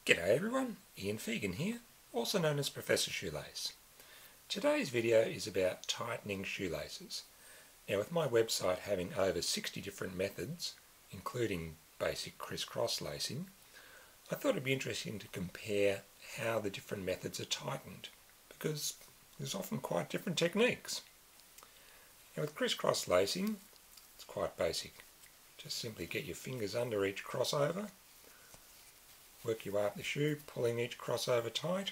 G'day everyone, Ian Fegan here, also known as Professor Shoelace. Today's video is about tightening shoelaces. Now with my website having over 60 different methods, including basic crisscross lacing, I thought it'd be interesting to compare how the different methods are tightened, because there's often quite different techniques. Now with crisscross lacing, it's quite basic. Just simply get your fingers under each crossover, work your way up the shoe, pulling each crossover tight.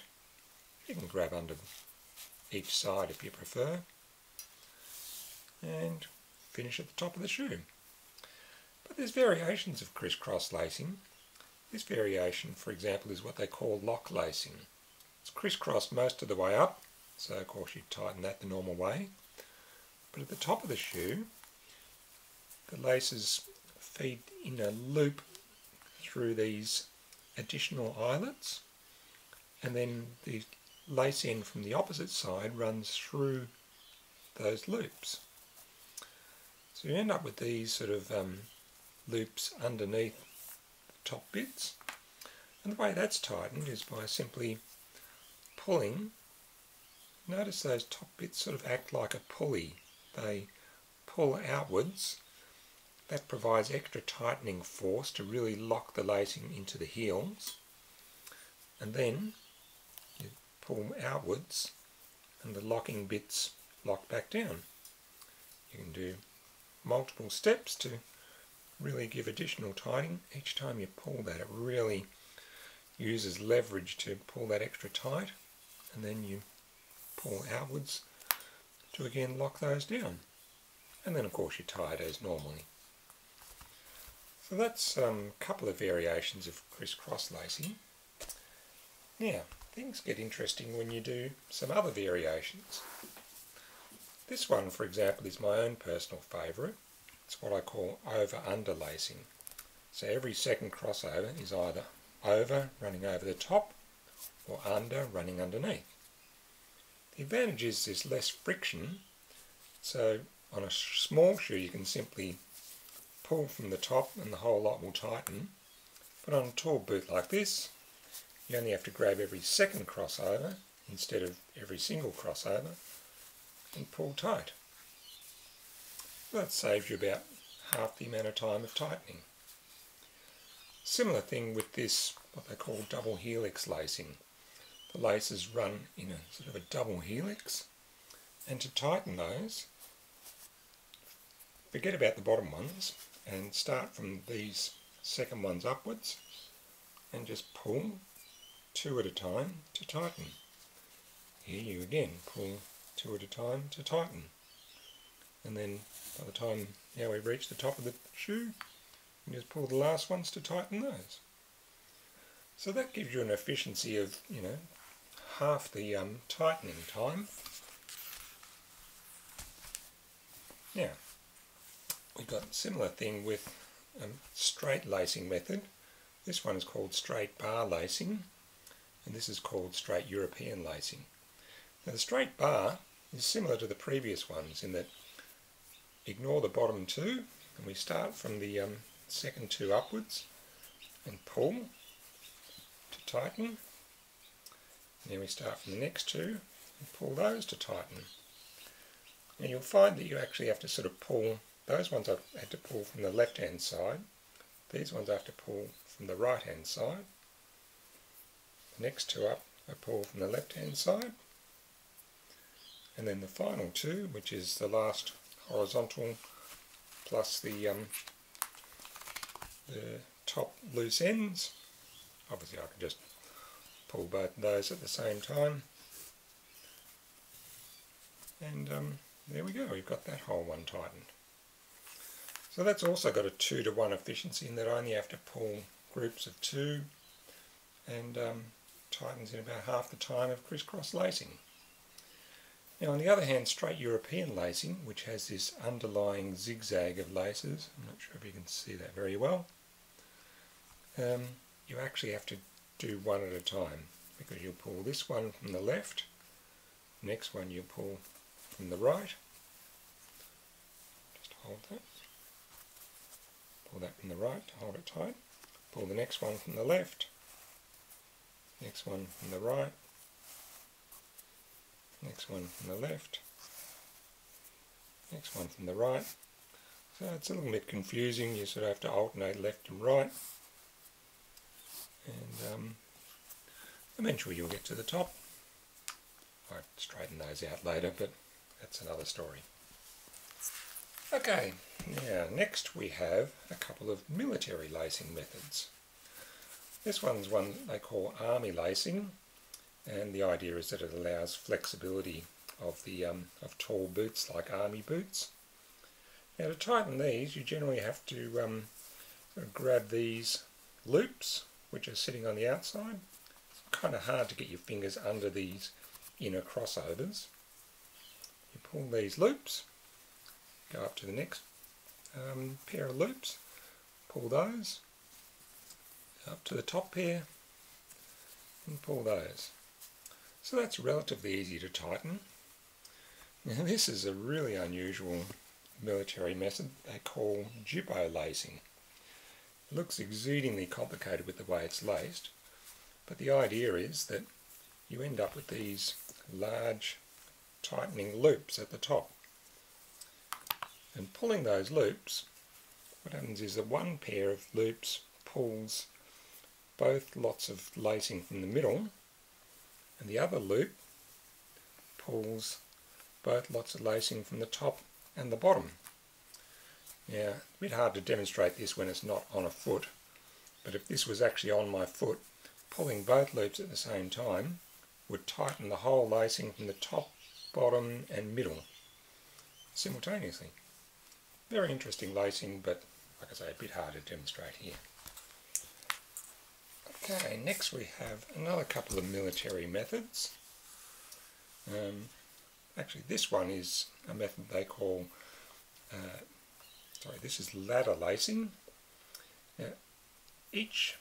You can grab under each side if you prefer, and finish at the top of the shoe. But there's variations of crisscross lacing. This variation, for example, is what they call lock lacing. It's crisscrossed most of the way up, so of course you tighten that the normal way. But at the top of the shoe, the laces feed in a loop through these additional eyelets, and then the lace end from the opposite side runs through those loops. So you end up with these sort of loops underneath the top bits, and the way that's tightened is by simply pulling. Notice those top bits sort of act like a pulley. They pull outwards. That provides extra tightening force to really lock the lacing into the heels, and then you pull outwards and the locking bits lock back down. You can do multiple steps to really give additional tightening. Each time you pull that, it really uses leverage to pull that extra tight, and then you pull outwards to again lock those down, and then of course you tie it as normally. So that's a couple of variations of crisscross lacing. Now, things get interesting when you do some other variations. This one, for example, is my own personal favourite. It's what I call over-under lacing. So every second crossover is either over, running over the top, or under, running underneath. The advantage is there's less friction, so on a small shoe you can simply pull from the top and the whole lot will tighten, but on a tall boot like this you only have to grab every second crossover instead of every single crossover and pull tight. That saves you about half the amount of time of tightening. Similar thing with this, what they call double helix lacing. The laces run in a sort of a double helix, and to tighten those, forget about the bottom ones and start from these second ones upwards and just pull two at a time to tighten. Here you again pull two at a time to tighten, and then by the time now we reach the top of the shoe, you just pull the last ones to tighten those. So that gives you an efficiency of, half the tightening time. Now, we've got a similar thing with a straight lacing method. This one is called straight bar lacing, and this is called straight European lacing. Now the straight bar is similar to the previous ones in that ignore the bottom two, and we start from the second two upwards and pull to tighten. And then we start from the next two and pull those to tighten. Now you'll find that you actually have to sort of pull. Those ones I've had to pull from the left hand side. These ones I have to pull from the right hand side. The next two up I pull from the left hand side. And then the final two, which is the last horizontal plus the top loose ends. Obviously I can just pull both of those at the same time. And there we go, we've got that whole one tightened. So that's also got a 2-to-1 efficiency in that I only have to pull groups of two, and tightens in about half the time of crisscross lacing. Now on the other hand, straight European lacing, which has this underlying zigzag of laces, I'm not sure if you can see that very well, you actually have to do one at a time, because you'll pull this one from the left, next one you'll pull from the right, just hold that, pull that from the right to hold it tight, pull the next one from the left, next one from the right, next one from the left, next one from the right. So it's a little bit confusing, you sort of have to alternate left and right, and eventually you'll get to the top. I might straighten those out later, but that's another story. Okay, now next we have a couple of military lacing methods. This one's one they call army lacing, and the idea is that it allows flexibility of the of tall boots like army boots. Now to tighten these, you generally have to sort of grab these loops which are sitting on the outside. It's kind of hard to get your fingers under these inner crossovers. You pull these loops, go up to the next pair of loops, pull those, up to the top pair, and pull those. So that's relatively easy to tighten. Now this is a really unusual military method they call jippo lacing. It looks exceedingly complicated with the way it's laced, but the idea is that you end up with these large tightening loops at the top. And pulling those loops, what happens is that one pair of loops pulls both lots of lacing from the middle, and the other loop pulls both lots of lacing from the top and the bottom. Now, a bit hard to demonstrate this when it's not on a foot, but if this was actually on my foot, pulling both loops at the same time would tighten the whole lacing from the top, bottom and middle simultaneously. Very interesting lacing, but like I say, a bit hard to demonstrate here. Okay, next we have another couple of military methods. Actually, this one is a method they call, this is ladder lacing. Now, each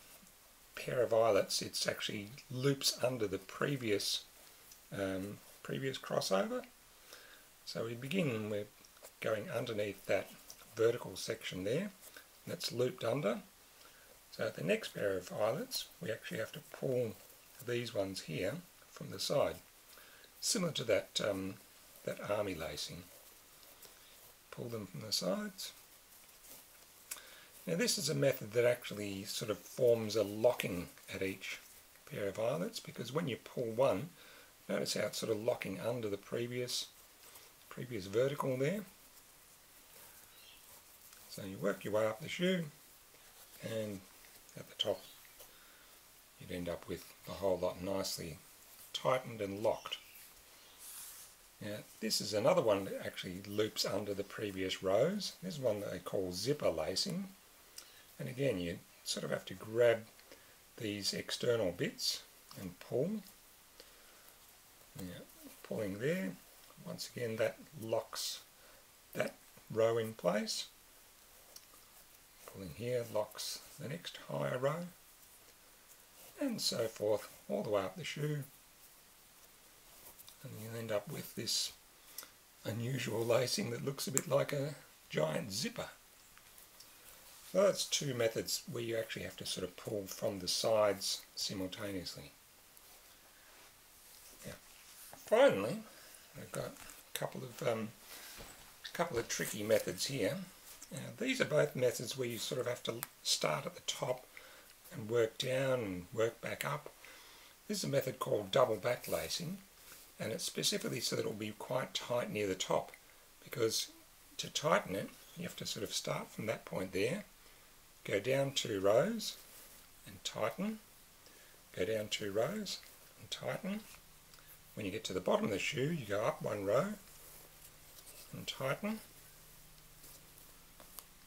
pair of eyelets, it's actually loops under the previous crossover. So we begin with going underneath that vertical section there, that's looped under. So the next pair of eyelets, we actually have to pull these ones here from the side, similar to that that army lacing. Pull them from the sides. Now this is a method that actually sort of forms a locking at each pair of eyelets, because when you pull one, notice how it's sort of locking under the previous vertical there. So you work your way up the shoe, and at the top you'd end up with a whole lot nicely tightened and locked. Now this is another one that actually loops under the previous rows. This is one that they call zipper lacing, and again you sort of have to grab these external bits and pull. Now, pulling there, once again that locks that row in place. Pulling here locks the next higher row, and so forth all the way up the shoe, and you end up with this unusual lacing that looks a bit like a giant zipper. So that's two methods where you actually have to sort of pull from the sides simultaneously. Now, finally, I've got a couple of tricky methods here. Now, these are both methods where you sort of have to start at the top and work down and work back up. This is a method called double back lacing, and it's specifically so that it will be quite tight near the top, because to tighten it you have to sort of start from that point there, go down 2 rows and tighten, go down 2 rows and tighten. When you get to the bottom of the shoe you go up 1 row and tighten,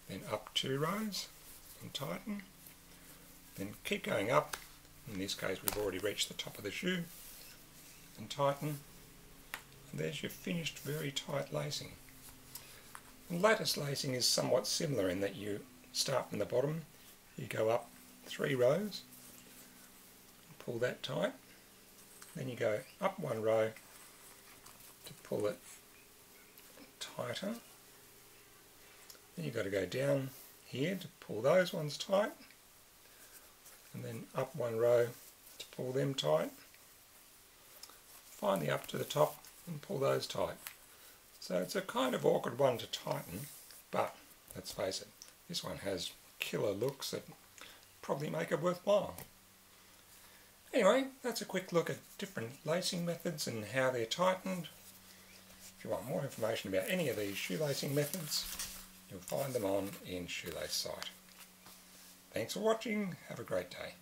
then up 2 rows and tighten, then keep going up. In this case we've already reached the top of the shoe, and tighten, and there's your finished very tight lacing. And lattice lacing is somewhat similar in that you start from the bottom, you go up 3 rows, pull that tight, then you go up 1 row to pull it tighter. Then you've got to go down here to pull those ones tight, and then up 1 row to pull them tight. Finally up to the top and pull those tight. So it's a kind of awkward one to tighten, but let's face it, this one has killer looks that probably make it worthwhile. Anyway, that's a quick look at different lacing methods and how they're tightened. If you want more information about any of these shoelacing methods, you'll find them on Ian's Shoelace site. Thanks for watching. Have a great day.